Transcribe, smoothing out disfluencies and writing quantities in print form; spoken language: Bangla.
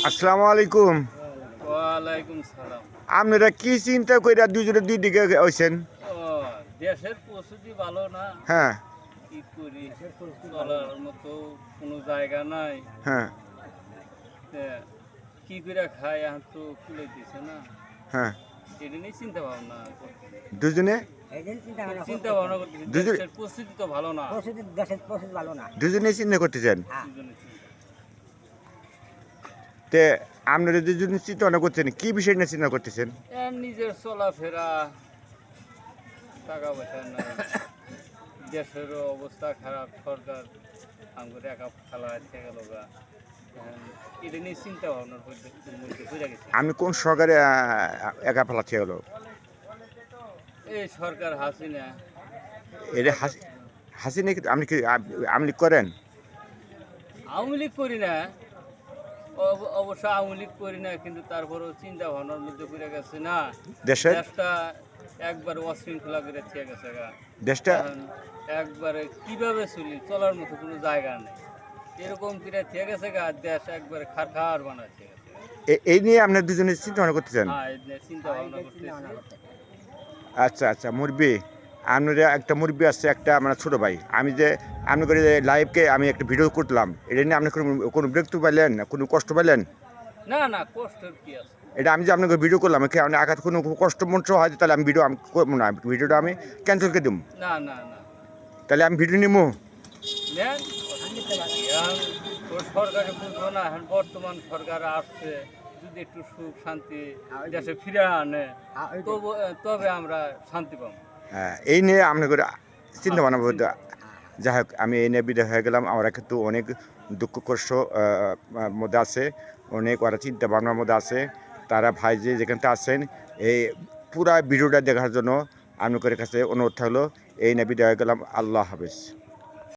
আসসালামু আলাইকুম। ওয়ালাইকুম সালাম। আপনারা কি চিন্তা কইরা দুজনে দুই দিকে হইছেন? ও দেশের প্রস্তুতি ভালো না, হ্যাঁ, কি করি? চলার মতো কোনো জায়গা নাই। হ্যাঁ, তে কি করে খাই এখন তো খুলে দিছে না। হ্যাঁ। এটা নিয়ে চিন্তা ভাবনা করতেছি। দুজনে চিন্তা ভাবনা করতেছি, দুজন দেশের পরিস্থিতি তো ভালো না। দুজনেই চিন্তা করতেছেন। দুজনে চিন্তা। তে আপনারা দুজনে চিন্তা ভাবনা করছেন কি বিষয় নিয়ে চিন্তা করতেছেন? নিজের চলাফেরা, টাকা পয়সা নাই, দেশেরও অবস্থা খারাপ, সরকার আমাদের একা খেলা থেকে গেল গা। এটা নিয়ে চিন্তা ভাবনার মধ্যে বুঝা গেছে। আমি কোন সরকারে একা ফেলাচ্ছি হলো? এই সরকার হাসিনা। এটা হাসিনা কি আপনি করেন? আওয়ামী লীগ করি না, অবশ্য আওয়ামী লীগ করি না, কিন্তু তারপরেও চিন্তা ভাবনার মধ্যে পড়ে গেছে না। দেশের দেশটা একবার অশৃঙ্খলা করে থেকে গেছে গা। দেশটা এখন একবারে কিভাবে চলার মতো কোনো জায়গা নেই, এরকম করে থেকে গেছে গা। দেশ একবারে খার বানাচ্ছে গেছে। এই নিয়ে আপনারা দুজনে চিন্তা ভাবনা করতেছেন? হ্যাঁ, এই নিয়ে চিন্তা ভাবনা করতেছি। আচ্ছা আচ্ছা, মুরব্বি আপনারা একটা মুরব্বি আসছে, একটা আমার ছোটো ভাই। আমি যে আপনি করে লাইভকে আমি একটা ভিডিও করলাম, এটা নিয়ে আপনি কোনো বিরক্ত পাইলেন না, কোনো কষ্ট পাইলেন? না না, কষ্টের কি আছে? এটা আমি যে আপনাকে ভিডিও করলাম, আপনি আঘাত কোনো কষ্ট মঞ্চ হয় তাহলে আমি ভিডিও আমি করবো না, ভিডিওটা আমি ক্যান্সেল করে দেবো। না না না, তাহলে আমি ভিডিও নিবো। নেন। এখন ওই সরকারে বুঝবো না, এখন বর্তমান সরকার আসছে, যদি একটু সুখ শান্তি দেশে ফিরে আনে তবে আমরা শান্তি পাবো। হ্যাঁ, এই নিয়ে আপনাকে চিন্তা ভাবনা বলতে যাই হোক, আমি এই নিয়ে বিদায় হয়ে গেলাম। আমরা কিন্তু অনেক দুঃখ কষ্ট মধ্যে আছে, অনেক ওরা চিন্তা ভাবনার মধ্যে আছে। তারা ভাই যে যেখানটা আছেন, এই পুরা ভিডিওটা দেখার জন্য আপনাদের কাছে অনুরোধ থাকলো। এই নিয়ে বিদায় হয়ে গেলাম। আল্লাহ হাফেজ।